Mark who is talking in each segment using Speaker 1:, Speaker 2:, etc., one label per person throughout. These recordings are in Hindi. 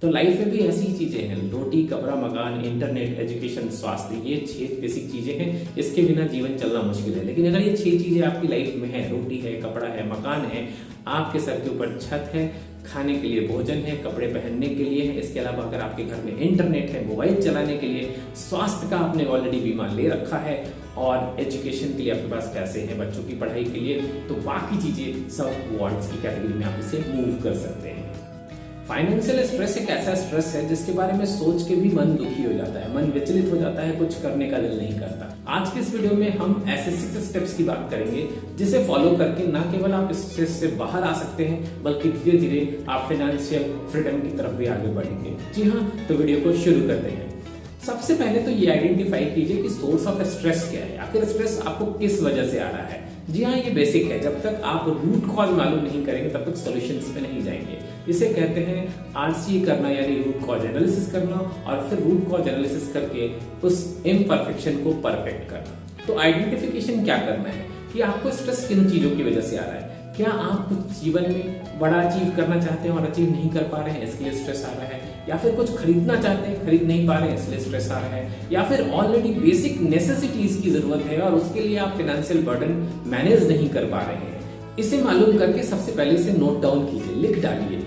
Speaker 1: तो लाइफ में भी ऐसी ही चीजें हैं, रोटी, कपड़ा, मकान, इंटरनेट, एजुकेशन, स्वास्थ्य, ये 6 बेसिक चीजें हैं। इसके बिना जीवन चलना मुश्किल है। लेकिन अगर ये 6 चीजें आपकी लाइफ में है, रोटी है, कपड़ा है, मकान है, आपके सर के ऊपर छत है, खाने के लिए भोजन है, कपड़े पहनने के लिए है, इसके अलावा अगर आपके घर में इंटरनेट है, मोबाइल चलाने के लिए, स्वास्थ्य का आपने ऑलरेडी बीमा ले रखा है और एजुकेशन के लिए आपके पास पैसे हैं बच्चों की पढ़ाई के लिए, तो बाकी चीजें सब वांट्स की कैटेगरी में आप इसे मूव कर सकते हैं। फाइनेंशियल स्ट्रेस एक ऐसा स्ट्रेस है जिसके बारे में सोच के भी मन दुखी हो जाता है, मन विचलित हो जाता है, कुछ करने का दिल नहीं करता। आज के इस वीडियो में हम ऐसे 6 स्टेप्स की बात करेंगे जिसे फॉलो करके न केवल आप इस स्ट्रेस से बाहर आ सकते हैं बल्कि धीरे धीरे आप फाइनेंशियल फ्रीडम की तरफ भी आगे बढ़ेंगे। जी हाँ, तो वीडियो को शुरू करते हैं। सबसे पहले तो ये आइडेंटिफाई कीजिए कि सोर्स ऑफ स्ट्रेस क्या है, आखिर स्ट्रेस आपको किस वजह से आ रहा है। जी हाँ, ये बेसिक है। जब तक आप रूट कॉज मालूम नहीं करेंगे तब तक सॉल्यूशंस पे नहीं जाएंगे। इसे कहते हैं RCA करना, यानी रूट कॉज एनालिसिस करना, और फिर रूट कॉज एनालिसिस करके उस इम्परफेक्शन को परफेक्ट करना। तो आइडेंटिफिकेशन क्या करना है कि आपको स्ट्रेस किन चीजों की वजह से आ रहा है। क्या आप कुछ जीवन में बड़ा अचीव करना चाहते हैं और अचीव नहीं कर पा रहे हैं, इसलिए स्ट्रेस आ रहा है, या फिर कुछ खरीदना चाहते हैं, खरीद नहीं पा रहे हैं, इसलिए स्ट्रेस आ रहा है, या फिर ऑलरेडी बेसिक नेसेसिटीज की जरूरत है और उसके लिए आप फाइनेंशियल बर्डन मैनेज नहीं कर पा रहे हैं। इसे मालूम करके सबसे पहले इसे नोट डाउन कीजिए, लिख डालिए।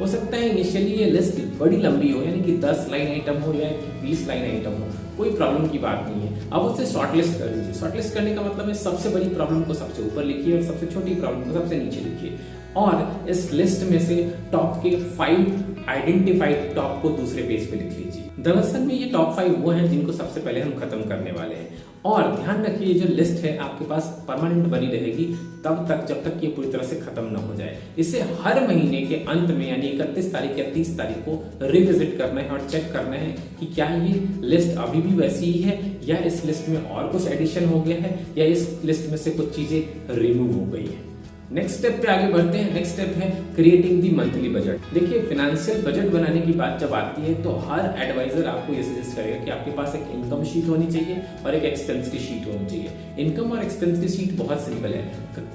Speaker 1: हो सकता है इनिशियली ये लिस्ट बड़ी लंबी हो, यानी कि 10 लाइन आइटम हो या 20 लाइन आइटम हो, कोई प्रॉब्लम की बात नहीं है। अब उसे शॉर्टलिस्ट कर दीजिए। शॉर्टलिस्ट करने का मतलब है सबसे बड़ी प्रॉब्लम को सबसे ऊपर लिखिए और सबसे छोटी प्रॉब्लम को सबसे नीचे लिखिए, और इस लिस्ट में से टॉप के 5 आइडेंटिफाइड टॉप को दूसरे पेज पे लिख लीजिए। दरअसल में ये टॉप 5 वो हैं जिनको सबसे पहले हम खत्म करने वाले हैं। और ध्यान रखिए, ये जो लिस्ट है आपके पास परमानेंट बनी रहेगी तब तक जब तक ये पूरी तरह से खत्म ना हो जाए। इसे हर महीने के अंत में यानी 31 तारीख या 30 तारीख को रिविजिट करना है और चेक करना है कि क्या ये लिस्ट अभी भी वैसी ही है या इस लिस्ट में और कुछ एडिशन हो गया है या इस लिस्ट में से कुछ चीजें रिमूव हो गई है। नेक्स्ट स्टेप पे आगे बढ़ते हैं। नेक्स्ट स्टेप है क्रिएटिंग दी मंथली बजट। देखिए, फाइनेंशियल बजट बनाने की बात जब आती है तो हर एडवाइजर आपको ये सजेस्ट करेगा कि आपके पास एक इनकम शीट होनी चाहिए और एक एक्सपेंस की शीट होनी चाहिए। इनकम और एक्सपेंस की शीट बहुत सिंपल है,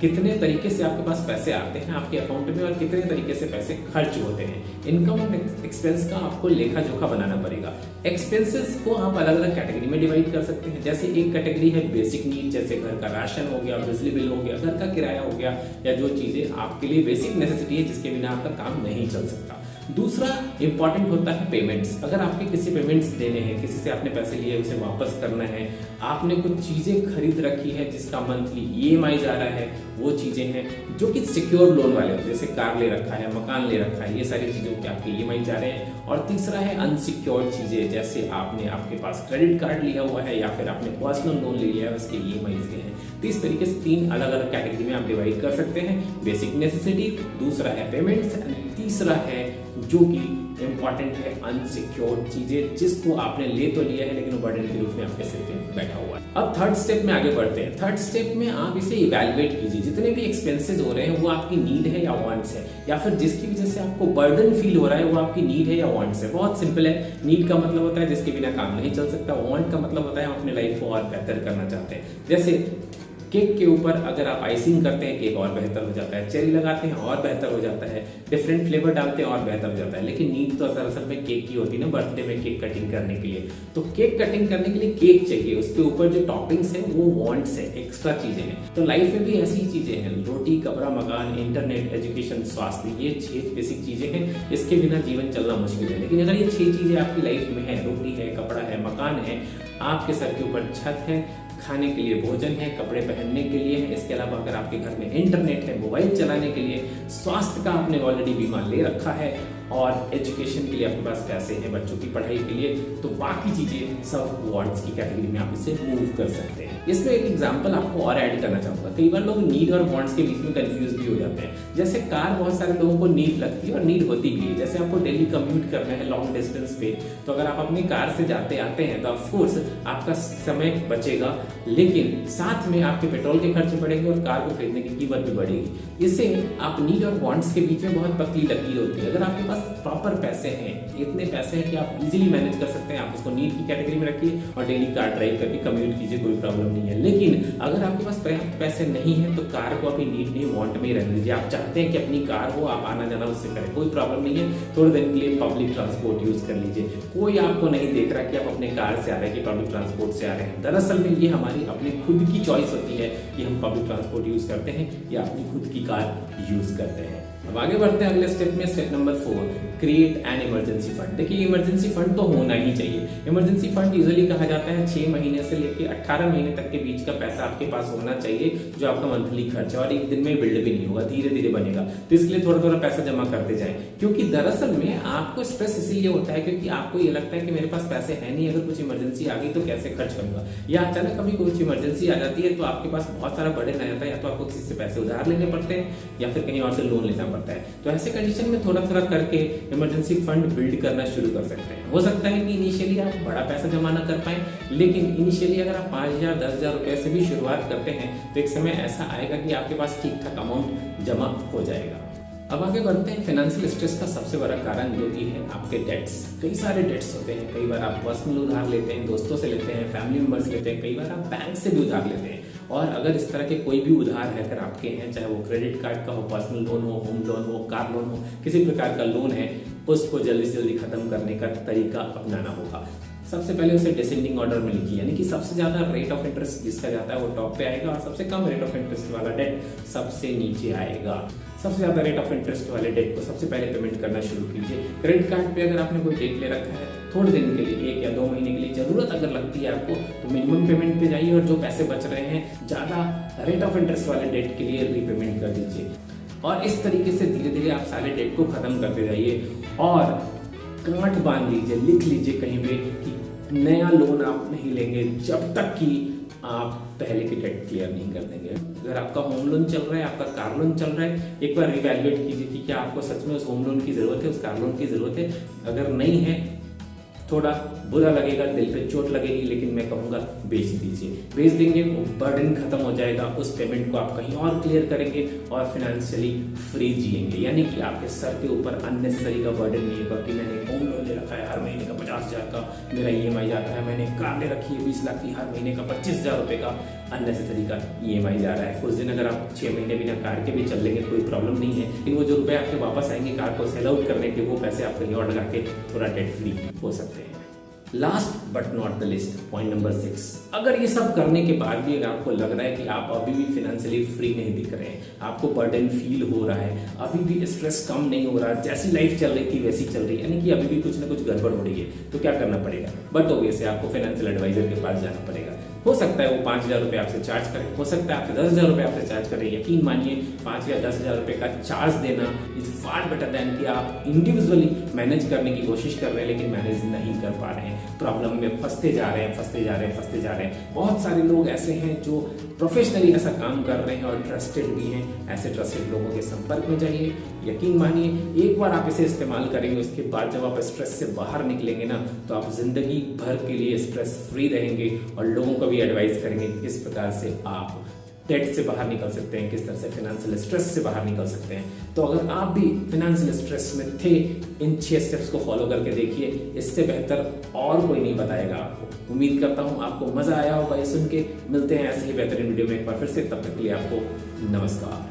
Speaker 1: कितने तरीके से आपके पास पैसे आते हैं आपके अकाउंट में और कितने तरीके से पैसे खर्च होते हैं। इनकम और एक्सपेंस का आपको लेखा जोखा बनाना पड़ेगा। एक्सपेंसेस को आप अलग अलग कैटेगरी में डिवाइड कर सकते हैं। जैसे एक कैटेगरी है बेसिक नीड, जैसे घर का राशन हो गया, बिजली बिल हो गया, घर का किराया हो गया, या जो चीजें आपके लिए बेसिक नेसेसिटी है जिसके बिना आपका काम नहीं चल सकता। दूसरा इंपॉर्टेंट होता है पेमेंट्स। अगर आपके किसी पेमेंट्स देने हैं, किसी से आपने पैसे लिए उसे वापस करना है, आपने कुछ चीजें खरीद रखी है जिसका मंथली EMI जा रहा है, वो चीजें हैं जो कि सिक्योर लोन वाले होते हैं, जैसे कार ले रखा है, मकान ले रखा है, ये सारी चीजों के आपके EMI जा रहे हैं। और तीसरा है अनसिक्योर्ड चीजें, जैसे आपने आपके पास क्रेडिट कार्ड लिया हुआ है या फिर आपने पर्सनल लोन ले लिया है, उसके EMI हैं। तो इस तरीके से 3 अलग अलग कैटेगरी में आप डिवाइड कर सकते हैं। बेसिक नेसेसिटी, दूसरा है पेमेंट्स, तीसरा है जो कि इंपॉर्टेंट है अनसिक्योर्ड चीजें जिसको आपने ले तो लिया है लेकिन वो बर्डन के रूप में आपके सिर पे बैठा हुआ है। अब थर्ड स्टेप में आगे बढ़ते हैं। थर्ड स्टेप में आप इसे इवैल्यूएट कीजिए। जितने भी एक्सपेंसेस हो रहे हैं वो आपकी नीड है या वांट्स है, या फिर जिसकी वजह से आपको बर्डन फील हो रहा है वो आपकी नीड है या वांट्स है। बहुत सिंपल है। नीड का मतलब होता है जिसके बिना काम नहीं चल सकता, वांट का मतलब होता है हम अपने लाइफ को और बेहतर करना चाहते हैं। जैसे केक के ऊपर अगर आप आइसिंग करते हैं केक और बेहतर हो जाता है, चेरी लगाते हैं और बेहतर हो जाता है, डिफरेंट फ्लेवर डालते हैं और बेहतर हो जाता है। लेकिन नीड तो दरअसल में केक की होती है ना, बर्थडे में केक कटिंग करने के लिए। तो केक कटिंग करने के लिए केक चाहिए, उसके ऊपर जो टॉपिंग्स है वो वांट्स है, एक्स्ट्रा चीजें हैं। तो लाइफ में भी ऐसी ही चीजें हैं, रोटी, कपड़ा, मकान, इंटरनेट, एजुकेशन, स्वास्थ्य, ये 6 बेसिक चीजें हैं। इसके बिना जीवन चलना मुश्किल है। लेकिन अगर ये 6 चीजें आपकी लाइफ में है, रोटी है, कपड़ा है, मकान है, आपके सर के ऊपर छत है, खाने के लिए भोजन है, कपड़े पहनने के लिए है, इसके अलावा अगर आपके घर में इंटरनेट है, मोबाइल चलाने के लिए, स्वास्थ्य का आपने ऑलरेडी बीमा ले रखा है और एजुकेशन के लिए आपके पास पैसे हैं बच्चों की पढ़ाई के लिए, तो बाकी चीजें सब वांट्स की कैटेगरी में आप इसे मूव कर सकते हैं। इसमें एक एग्जांपल आपको और ऐड करना चाहूंगा। कई बार लोग नीड और वांट्स के बीच में कंफ्यूज भी हो जाते हैं। जैसे कार बहुत सारे लोगों को नीड लगती है और नीड होती भी है। जैसे आपको डेली कम्यूट करना है लॉन्ग डिस्टेंस पे, तो अगर आप अपनी कार से जाते आते हैं तो ऑफकोर्स आपका समय बचेगा, लेकिन साथ में आपके पेट्रोल के खर्चे बढ़ेंगे और कार को खरीदने की कीमत भी बढ़ेगी। इससे आप नीड और वांट्स के बीच में बहुत पतली लकीर होती है। अगर आपके पास पास प्रॉपर पैसे हैं, इतने पैसे हैं कि आप इजीली मैनेज कर सकते हैं, आप उसको नीड की कैटेगरी में रखिए और डेली कार ड्राइव करके कम्यूट कीजिए, कोई प्रॉब्लम नहीं है। लेकिन अगर आपके पास पर्याप्त पैसे नहीं है तो कार को अभी नीड नहीं वांट में ही रहने दीजिए। आप चाहते हैं कि अपनी कार हो, आप आना जाना उससे करें, कोई प्रॉब्लम नहीं है। थोड़े दिन के लिए पब्लिक ट्रांसपोर्ट यूज कर लीजिए, कोई आपको नहीं देख रहा कि आप अपने कार से आ रहे हैं कि पब्लिक ट्रांसपोर्ट से आ रहे हैं। दरअसल में ये हमारी अपनी खुद की चॉइस होती है कि हम पब्लिक ट्रांसपोर्ट यूज करते हैं या अपनी खुद की कार यूज करते हैं। अब आगे बढ़ते हैं अगले स्टेप में, step number 4, create an emergency fund. देखिए इमरजेंसी फंड तो होना ही चाहिए। इमरजेंसी फंड यूजुअली कहा जाता है 6 महीने से लेकर 18 महीने तक के बीच का पैसा आपके पास होना चाहिए, जो आपका मंथली खर्च है, और एक दिन में बिल्ड भी नहीं होगा, धीरे धीरे बनेगा। तो इसलिए थोड़ा थोड़ा पैसा जमा करते जाएं, क्योंकि दरअसल में आपको स्ट्रेस इसीलिए होता है क्योंकि आपको ये लगता है कि मेरे पास पैसे है नहीं, अगर कुछ इमरजेंसी आ गई तो कैसे खर्च करूंगा, या अचानक कभी कुछ इमरजेंसी आ जाती है तो आपके पास बहुत सारा बर्डन आ जाता है, या तो आपको किसी से पैसे उधार लेने पड़ते हैं या फिर कहीं और से लोन लेना पड़ता है। तो ऐसे कंडीशन में थोड़ा थोड़ा करके इमरजेंसी फंड बिल्ड करना शुरू कर सकते हैं। हो सकता है कि इनिशियली आप बड़ा पैसा जमा ना कर पाए, लेकिन इनिशियली अगर आप 5,000 10,000 रुपए से भी शुरुआत करते हैं तो एक समय ऐसा आएगा कि आपके पास ठीक ठाक अमाउंट जमा हो जाएगा। अब आगे बढ़ते हैं, फाइनेंशियल स्ट्रेस का सबसे बड़ा कारण जो कि है आपके डेट्स। कई सारे डेट्स होते हैं, कई बार आप पर्सनल उधार लेते हैं, दोस्तों से लेते हैं, फैमिली मेंबर्स से लेते हैं, कई बार आप बैंक से भी उधार लेते हैं। और अगर इस तरह के कोई भी उधार है अगर आपके हैं, चाहे वो क्रेडिट कार्ड का हो, पर्सनल लोन हो, होम लोन हो, कार लोन हो, किसी प्रकार का लोन है, उसको जल्दी से जल्दी खत्म करने का तरीका अपनाना होगा। सबसे पहले उसे डिसेंडिंग ऑर्डर में लिखिए, यानी कि सबसे ज्यादा रेट ऑफ इंटरेस्ट जिसका जाता है वो टॉप पे आएगा और सबसे कम रेट ऑफ इंटरेस्ट वाला डेट सबसे नीचे आएगा। सबसे ज्यादा रेट ऑफ इंटरेस्ट वाले डेट को सबसे पहले पेमेंट करना शुरू कीजिए। क्रेडिट कार्ड पे अगर आपने कोई डेट ले रखा है, थोड़े दिन के लिए, 1 या 2 महीने के लिए जरूरत अगर लगती है आपको, तो मिनिमम पेमेंट पे जाइए और जो पैसे बच रहे हैं ज्यादा रेट ऑफ इंटरेस्ट वाले डेट के लिए रीपेमेंट कर दीजिए। और इस तरीके से धीरे धीरे आप सारे डेट को खत्म करते जाइए और गांठ बांध लीजिए, लिख लीजिए कहीं पे कि नया लोन आप नहीं लेंगे जब तक कि आप पहले की डेट क्लियर नहीं कर देंगे। अगर आपका होम लोन चल रहा है, आपका कार लोन चल रहा है, एक बार रिवैल्यूएट कीजिए कि क्या आपको सच में उस होम लोन की जरूरत है, उस कार लोन की जरूरत है। अगर नहीं है, थोड़ा बुरा लगेगा, दिल पे चोट लगेगी, लेकिन मैं कहूंगा बेच दीजिए। बेच देंगे वो बर्डन खत्म हो जाएगा, उस पेमेंट को आप कहीं और क्लियर करेंगे और फाइनेंशियली फ्री जिएंगे। यानी कि आपके सर के ऊपर अननेसेसरी का बर्डन नहीं होगा कि मैंने होम लोन ले रखा है, हर महीने का 50,000 का मेरा EMI जाता है, मैंने कार ले रखी है 20 लाख की, हर महीने का 25,000 रुपए का अननेसेसरी का EMI जा रहा है। कुछ दिन अगर आप 6 महीने बिना कार के भी चल लेंगे कोई प्रॉब्लम नहीं है, लेकिन वो जो रुपए आपके वापस आएंगे कार को सेल आउट करने के, वो पैसे आप कहीं और लगा के थोड़ा डेट फ्री हो सकते हैं। Last but not the list, point number 6, अगर ये सब करने के बाद भी अगर आपको लग रहा है कि आप अभी भी फाइनेंशियली फ्री नहीं दिख रहे हैं, आपको बर्डन फील हो रहा है, अभी भी स्ट्रेस कम नहीं हो रहा, जैसी लाइफ चल रही थी वैसी चल रही है, यानी कि अभी भी कुछ ना कुछ गड़बड़ हो रही है, तो क्या करना पड़ेगा? बट ऑब्वियसली आपको फाइनेंशियल एडवाइजर के पास जाना पड़ेगा। हो सकता है वो 5,000 रुपए आपसे चार्ज करे, हो सकता है आपसे 10,000 रुपए आपसे चार्ज करे। यकीन मानिए 5 या 10,000 रुपए का चार्ज देना इज फार बेटर देन कि आप इंडिविजुअली मैनेज करने की कोशिश कर रहे हैं लेकिन मैनेज नहीं कर पा रहे हैं, प्रॉब्लम में फंसते जा रहे हैं। बहुत सारे लोग ऐसे हैं जो प्रोफेशनली ऐसा काम कर रहे हैं और ट्रस्टेड भी हैं। ऐसे ट्रस्टेड लोगों के संपर्क में जाइए। यकीन मानिए एक बार आप इसे इस्तेमाल करेंगे, उसके बाद जब आप स्ट्रेस से बाहर निकलेंगे ना, तो आप जिंदगी भर के लिए स्ट्रेस फ्री रहेंगे और लोगों को भी एडवाइस करेंगे कि किस प्रकार से आप डेट से बाहर निकल सकते हैं, किस तरह से फाइनेंशियल स्ट्रेस से बाहर निकल सकते हैं। तो अगर आप भी फाइनेंशियल स्ट्रेस में थे, इन 6 स्टेप्स को फॉलो करके देखिए, इससे बेहतर और कोई नहीं बताएगा आपको। उम्मीद करता हूं आपको मजा आया होगा ये सुन के। मिलते हैं ऐसे ही बेहतरीन वीडियो में एक बार फिर से, तब तक के लिए आपको नमस्कार।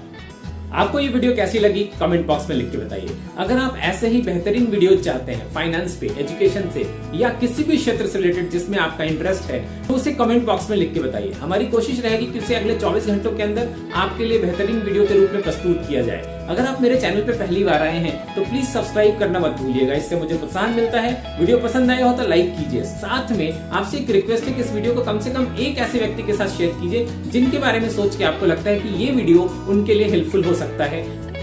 Speaker 1: आपको ये वीडियो कैसी लगी कमेंट बॉक्स में लिख के बताइए। अगर आप ऐसे ही बेहतरीन वीडियो चाहते हैं फाइनेंस पे, एजुकेशन से या किसी भी क्षेत्र से रिलेटेड जिसमें आपका इंटरेस्ट है, तो उसे कमेंट बॉक्स में लिख के बताइए। हमारी कोशिश रहेगी कि उसे अगले 24 घंटों के अंदर आपके लिए बेहतरीन वीडियो के रूप में प्रस्तुत किया जाए। अगर आप मेरे चैनल पे पहली बार आए हैं तो प्लीज सब्सक्राइब करना मत भूलिएगा, इससे मुझे प्रोत्साहन मिलता है। वीडियो पसंद आया हो तो लाइक कीजिए। साथ में आपसे एक रिक्वेस्ट है कि इस वीडियो को कम से कम एक ऐसे व्यक्ति के साथ शेयर कीजिए जिनके बारे में सोच के आपको लगता है कि ये वीडियो उनके लिए हेल्पफुल हो सकता है।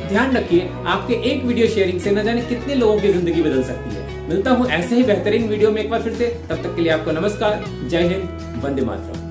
Speaker 1: ध्यान रखिए, आपके एक वीडियो शेयरिंग से न जाने कितने लोगों की जिंदगी बदल सकती है। मिलता हूं ऐसे ही बेहतरीन वीडियो में एक बार फिर से, तब तक के लिए आपको नमस्कार, जय हिंद, वंदे मातरम।